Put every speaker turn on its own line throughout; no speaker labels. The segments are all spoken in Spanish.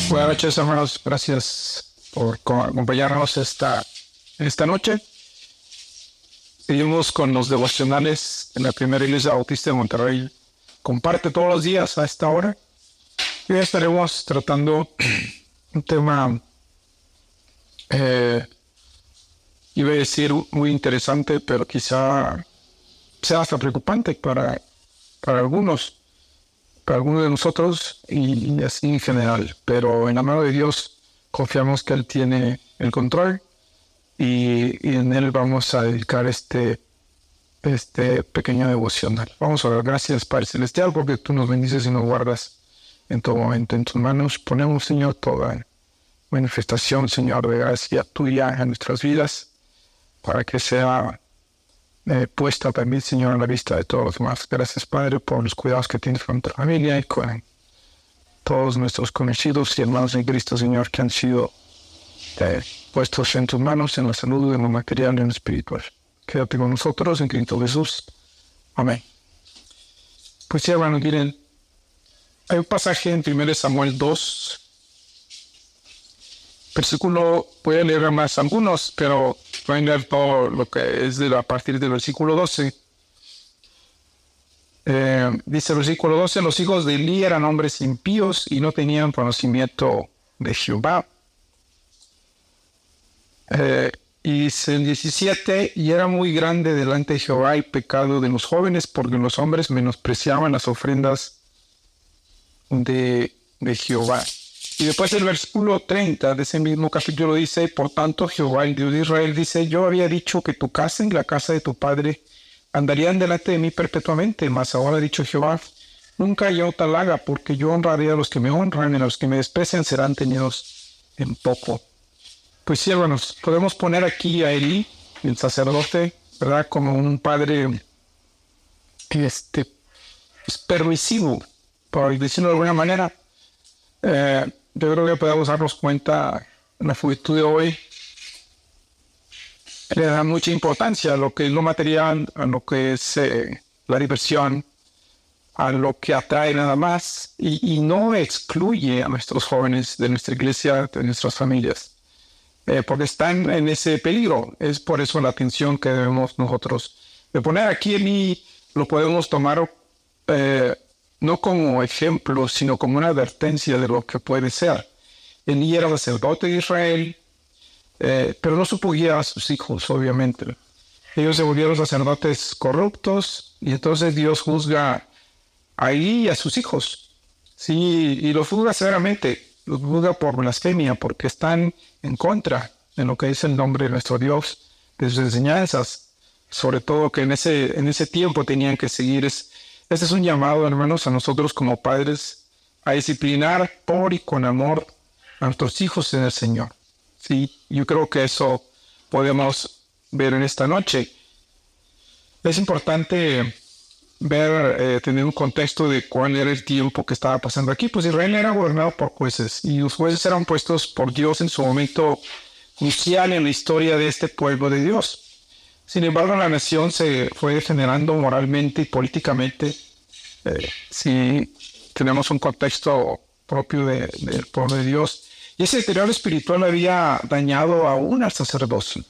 Buenas noches, hermanos. Gracias por acompañarnos esta noche. Seguimos con los devocionales en la primera iglesia bautista de Monterrey. Comparte todos los días a esta hora. Y hoy estaremos tratando un tema, iba a decir muy interesante, pero quizá sea hasta preocupante para algunos de nosotros y así en general. Pero en la mano de Dios confiamos que Él tiene el control y en Él vamos a dedicar este pequeño devocional. Vamos a dar gracias, Padre Celestial, porque Tú nos bendices y nos guardas en todo momento. En Tus manos ponemos, Señor, toda manifestación, Señor, de gracia Tuya en nuestras vidas, para que sea puesta también, Señor, a la vista de todos los demás. Gracias, Padre, por los cuidados que tienes con tu familia y con todos nuestros conocidos y hermanos en Cristo, Señor, que han sido puestos en tus manos, en la salud, en lo material y en lo espiritual. Quédate con nosotros en Cristo Jesús. Amén. Pues sí, hermanos, miren, hay un pasaje en 1 Samuel 2, versículo, voy a leer más algunos, pero voy a leer todo lo que es a partir del versículo 12. Dice el versículo 12, los hijos de Elí eran hombres impíos y no tenían conocimiento de Jehová. Y dice el 17, y era muy grande delante de Jehová el pecado de los jóvenes, porque los hombres menospreciaban las ofrendas de Jehová. Y después el versículo 30 de ese mismo capítulo dice, por tanto Jehová, el Dios de Israel, dice, yo había dicho que tu casa y la casa de tu padre andarían delante de mí perpetuamente, mas ahora ha dicho Jehová, nunca yo tal haga, porque yo honraré a los que me honran y a los que me desprecian serán tenidos en poco. Pues sí, hermanos, podemos poner aquí a Elí, el sacerdote, ¿verdad?, como un padre permisivo, por decirlo de alguna manera. Yo creo que podemos darnos cuenta en la juventud de hoy, le da mucha importancia a lo que es lo material, a lo que es la diversión, a lo que atrae nada más, y no excluye a nuestros jóvenes de nuestra iglesia, de nuestras familias, porque están en ese peligro. Es por eso la atención que debemos nosotros de poner aquí en mí. Lo podemos tomar no como ejemplo, sino como una advertencia de lo que puede ser. Elí era sacerdote de Israel, pero no supo guiar a sus hijos, obviamente. Ellos se volvieron sacerdotes corruptos, y entonces Dios juzga a Elí y a sus hijos. Sí, y los juzga severamente, los juzga por blasfemia, porque están en contra de lo que es el nombre de nuestro Dios, de sus enseñanzas, sobre todo que en ese tiempo tenían que seguir. Este es un llamado, hermanos, a nosotros como padres a disciplinar por y con amor a nuestros hijos en el Señor. Sí, yo creo que eso podemos ver en esta noche. Es importante ver, tener un contexto de cuál era el tiempo que estaba pasando aquí. Pues Israel era gobernado por jueces, y los jueces eran puestos por Dios en su momento crucial en la historia de este pueblo de Dios. Sin embargo, la nación se fue degenerando moralmente y políticamente. Si tenemos un contexto propio del pueblo de Dios. Y ese deterioro espiritual había dañado aún al sacerdocio,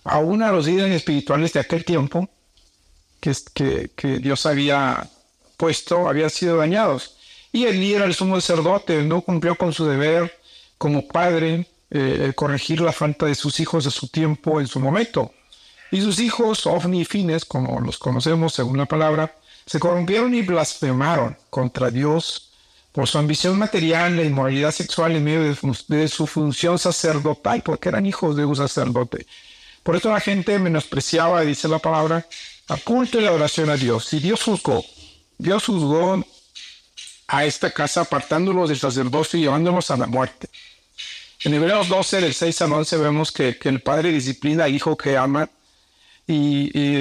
aún a los líderes espirituales de aquel tiempo que Dios había puesto, habían sido dañados. Y el líder, el sumo sacerdote, no cumplió con su deber como padre, corregir la falta de sus hijos de su tiempo en su momento. Y sus hijos, Ofni y Fines, como los conocemos según la palabra, se corrompieron y blasfemaron contra Dios por su ambición material, la inmoralidad sexual en medio de su función sacerdotal, porque eran hijos de un sacerdote. Por eso la gente menospreciaba, dice la palabra, a culto y la oración a Dios. Y Dios juzgó a esta casa apartándolos del sacerdocio y llevándolos a la muerte. En Hebreos 12, del 6 al 11, vemos que el padre disciplina al hijo que ama, y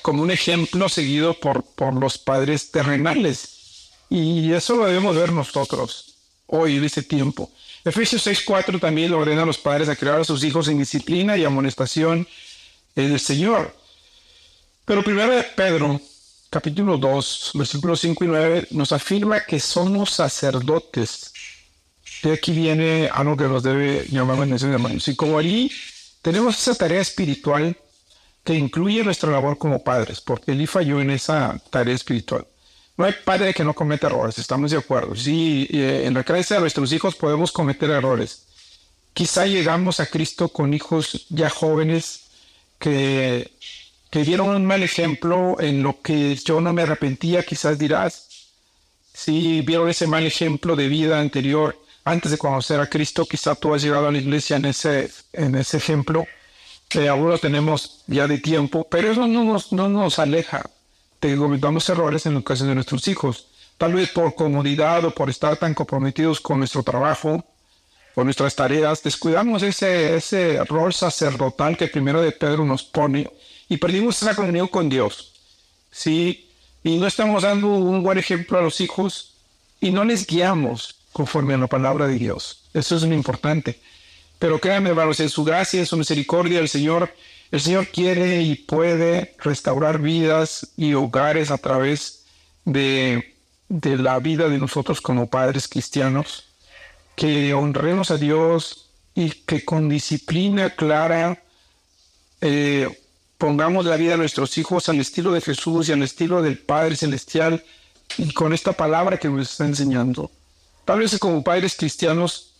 como un ejemplo seguido por los padres terrenales. Y eso lo debemos ver nosotros hoy en este tiempo. Efesios 6:4 también ordena a los padres a criar a sus hijos en disciplina y amonestación del Señor. Pero 1 Pedro, capítulo 2, versículos 5 y 9, nos afirma que somos sacerdotes Y aquí viene algo que nos debe llamar la atención, hermanos. Y como allí tenemos esa tarea espiritual que incluye nuestra labor como padres, porque Eli falló en esa tarea espiritual. No hay padre que no cometa errores, estamos de acuerdo. Sí, en la crianza de nuestros hijos podemos cometer errores. Quizá llegamos a Cristo con hijos ya jóvenes que, que dieron un mal ejemplo en lo que yo no me arrepentía, quizás dirás. Si vieron ese mal ejemplo de vida anterior, antes de conocer a Cristo, quizá tú has llegado a la iglesia en ese ejemplo. Aún lo tenemos ya de tiempo, pero eso no nos aleja de que cometamos errores en los casos de nuestros hijos. Tal vez por comodidad o por estar tan comprometidos con nuestro trabajo, con nuestras tareas, descuidamos ese rol sacerdotal que primero de Pedro nos pone y perdimos esa comunión con Dios. Sí, y no estamos dando un buen ejemplo a los hijos y no les guiamos conforme a la palabra de Dios. Eso es lo importante. Pero créanme, hermanos, en su gracia, en su misericordia, el Señor quiere y puede restaurar vidas y hogares a través de la vida de nosotros como padres cristianos, que honremos a Dios y que con disciplina clara pongamos la vida de nuestros hijos al estilo de Jesús y al estilo del Padre Celestial y con esta palabra que nos está enseñando. Tal vez como padres cristianos,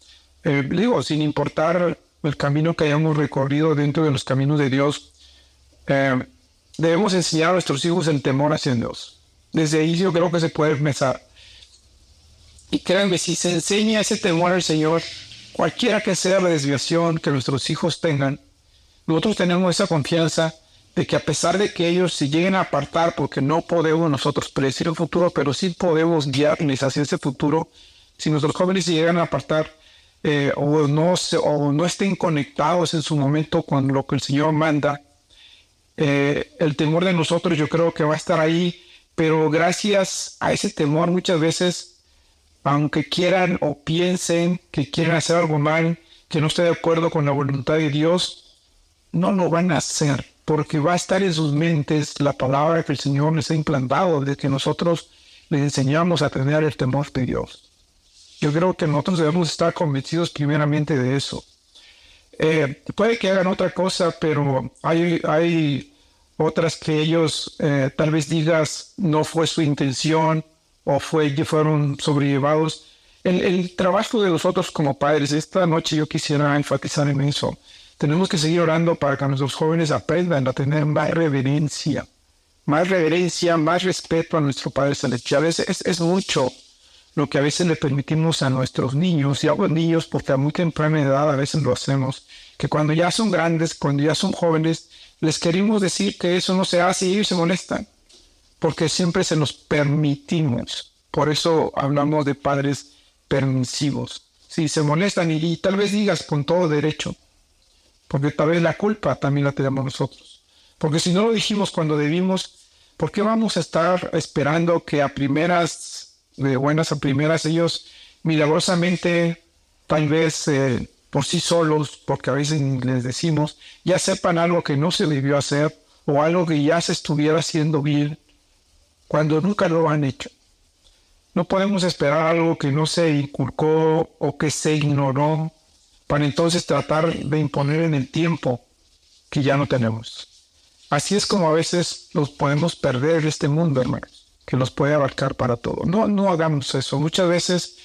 digo, sin importar el camino que hayamos recorrido dentro de los caminos de Dios, debemos enseñar a nuestros hijos el temor hacia Dios. Desde ahí yo creo que se puede empezar. Y créanme, si se enseña ese temor al Señor, cualquiera que sea la desviación que nuestros hijos tengan, nosotros tenemos esa confianza de que a pesar de que ellos se lleguen a apartar, porque no podemos nosotros predecir el futuro, pero sí podemos guiarles hacia ese futuro, si nuestros jóvenes se llegan a apartar o no estén conectados en su momento con lo que el Señor manda, el temor de nosotros yo creo que va a estar ahí, pero gracias a ese temor muchas veces, aunque quieran o piensen que quieren hacer algo mal, que no esté de acuerdo con la voluntad de Dios, no lo van a hacer, porque va a estar en sus mentes la palabra que el Señor les ha implantado, de que nosotros les enseñamos a tener el temor de Dios. Yo creo que nosotros debemos estar convencidos primeramente de eso. Puede que hagan otra cosa, pero hay otras que ellos tal vez digas no fue su intención o fueron sobrellevados. El trabajo de nosotros como padres, esta noche yo quisiera enfatizar en eso. Tenemos que seguir orando para que nuestros jóvenes aprendan a tener más reverencia, más respeto a nuestro Padre Celestial. Es mucho lo que a veces le permitimos a nuestros niños, y a los niños porque a muy temprana edad a veces lo hacemos, que cuando ya son grandes, cuando ya son jóvenes, les queremos decir que eso no se hace y ellos se molestan, porque siempre se los permitimos. Por eso hablamos de padres permisivos. Sí, se molestan y tal vez digas con todo derecho, porque tal vez la culpa también la tenemos nosotros. Porque si no lo dijimos cuando debimos, ¿por qué vamos a estar esperando que a primeras, de buenas a primeras, ellos milagrosamente, tal vez por sí solos, porque a veces les decimos, ya sepan algo que no se debió hacer o algo que ya se estuviera haciendo bien, cuando nunca lo han hecho? No podemos esperar algo que no se inculcó o que se ignoró para entonces tratar de imponer en el tiempo que ya no tenemos. Así es como a veces los podemos perder en este mundo, hermanos, que los puede abarcar para todo. No hagamos eso. Muchas veces,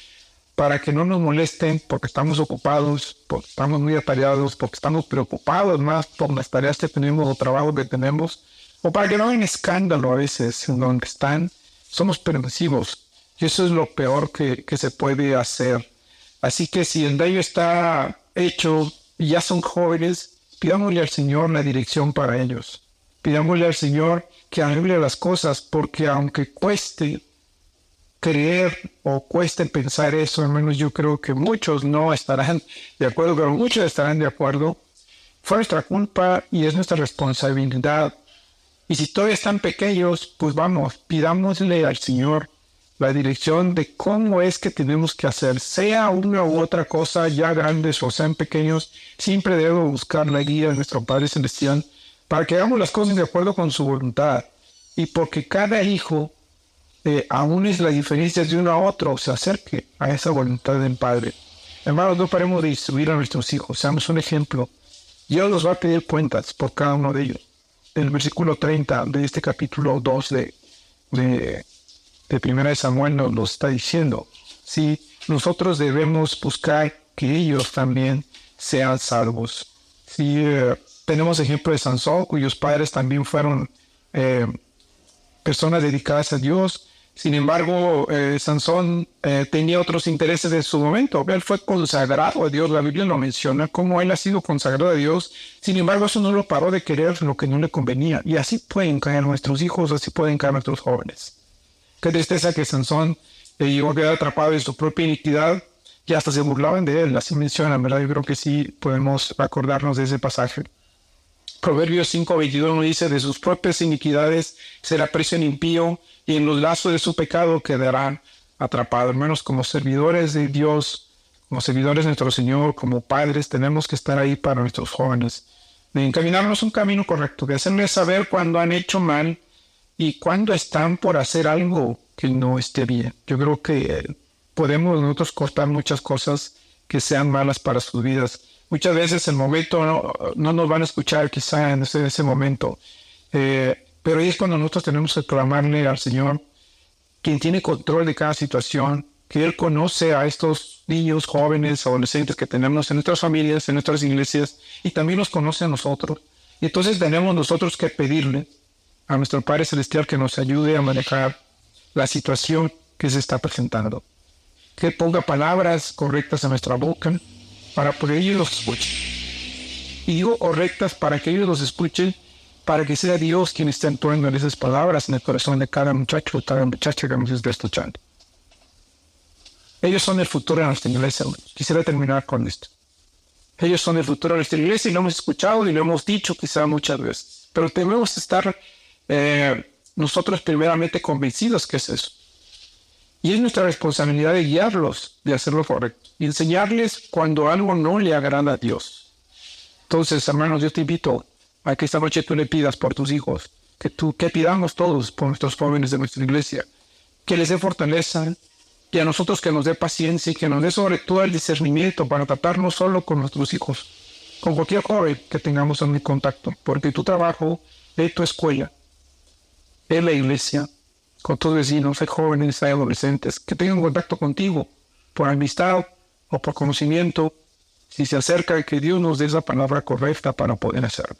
para que no nos molesten, porque estamos ocupados, porque estamos muy atareados, porque estamos preocupados más por las tareas que tenemos o trabajo que tenemos, o para que no hagan escándalo a veces en donde están, somos permisivos. Y eso es lo peor que se puede hacer. Así que si el daño está hecho y ya son jóvenes, pidámosle al Señor la dirección para ellos. Pidámosle al Señor que arregle las cosas, porque aunque cueste creer o cueste pensar eso, al menos yo creo que muchos no estarán de acuerdo, pero muchos estarán de acuerdo. Fue nuestra culpa y es nuestra responsabilidad. Y si todavía están pequeños, pues vamos, pidámosle al Señor la dirección de cómo es que tenemos que hacer, sea una u otra cosa, ya grandes o sean pequeños, siempre debemos buscar la guía de nuestro Padre Celestial para que hagamos las cosas de acuerdo con su voluntad. Y porque cada hijo, aún es la diferencia de uno a otro, se acerque a esa voluntad del Padre. Hermanos, no paremos de instruir a nuestros hijos, seamos un ejemplo. Dios nos va a pedir cuentas por cada uno de ellos. En el versículo 30 de este capítulo 2 de Primera de Samuel nos lo está diciendo. Sí, nosotros debemos buscar que ellos también sean salvos. Sí, tenemos ejemplo de Sansón, cuyos padres también fueron personas dedicadas a Dios. Sin embargo, Sansón tenía otros intereses en su momento. Él fue consagrado a Dios. La Biblia lo menciona como él ha sido consagrado a Dios. Sin embargo, eso no lo paró de querer lo que no le convenía. Y así pueden caer nuestros hijos, así pueden caer nuestros jóvenes. Qué tristeza que Sansón llegó a quedar atrapado en su propia iniquidad y hasta se burlaban de él. Así mencionan, ¿verdad? Yo creo que sí podemos acordarnos de ese pasaje. Proverbios 5:22 nos dice: de sus propias iniquidades será preso el impío, y en los lazos de su pecado quedarán atrapados. Hermanos, como servidores de Dios, como servidores de nuestro Señor, como padres, tenemos que estar ahí para nuestros jóvenes, de encaminarnos un camino correcto, de hacerles saber cuando han hecho mal y cuando están por hacer algo que no esté bien. Yo creo que podemos nosotros cortar muchas cosas que sean malas para sus vidas. Muchas veces el momento no nos van a escuchar quizá en ese momento, pero ahí es cuando nosotros tenemos que clamarle al Señor, quien tiene control de cada situación, que Él conoce a estos niños, jóvenes, adolescentes que tenemos en nuestras familias, en nuestras iglesias, y también nos conoce a nosotros. Y entonces tenemos nosotros que pedirle a nuestro Padre Celestial que nos ayude a manejar la situación que se está presentando, que ponga palabras correctas en nuestra boca, para que ellos los escuchen. Y digo correctas para que ellos los escuchen, para que sea Dios quien esté actuando en esas palabras en el corazón de cada muchacho o cada muchacha que nos esté escuchando. Ellos son el futuro de nuestra iglesia. Quisiera terminar con esto. Ellos son el futuro de nuestra iglesia y lo hemos escuchado y lo hemos dicho quizá muchas veces. Pero debemos estar nosotros primeramente convencidos que es eso. Y es nuestra responsabilidad de guiarlos, de hacer lo correcto, y enseñarles cuando algo no le agrada a Dios. Entonces, hermanos, yo te invito a que esta noche tú le pidas por tus hijos, que pidamos todos por nuestros jóvenes de nuestra iglesia, que les dé fortaleza, y a nosotros que nos dé paciencia y que nos dé sobre todo el discernimiento para tratar no solo con nuestros hijos, con cualquier joven que tengamos en contacto, porque tu trabajo es tu escuela, es la iglesia, con tus vecinos, hay jóvenes, hay adolescentes que tengan contacto contigo por amistad o por conocimiento, si se acerca, que Dios nos dé esa palabra correcta para poder hacerlo.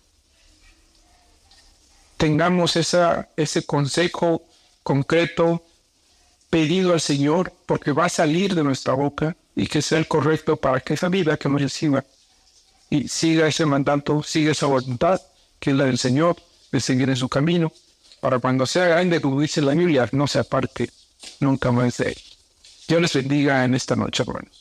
Tengamos ese consejo concreto pedido al Señor, porque va a salir de nuestra boca, y que sea el correcto para que esa vida que nos reciba y siga ese mandato, siga esa voluntad que es la del Señor, de seguir en su camino, para cuando sea grande, como dice la Biblia, no se aparte nunca más de él. Dios les bendiga en esta noche, hermanos.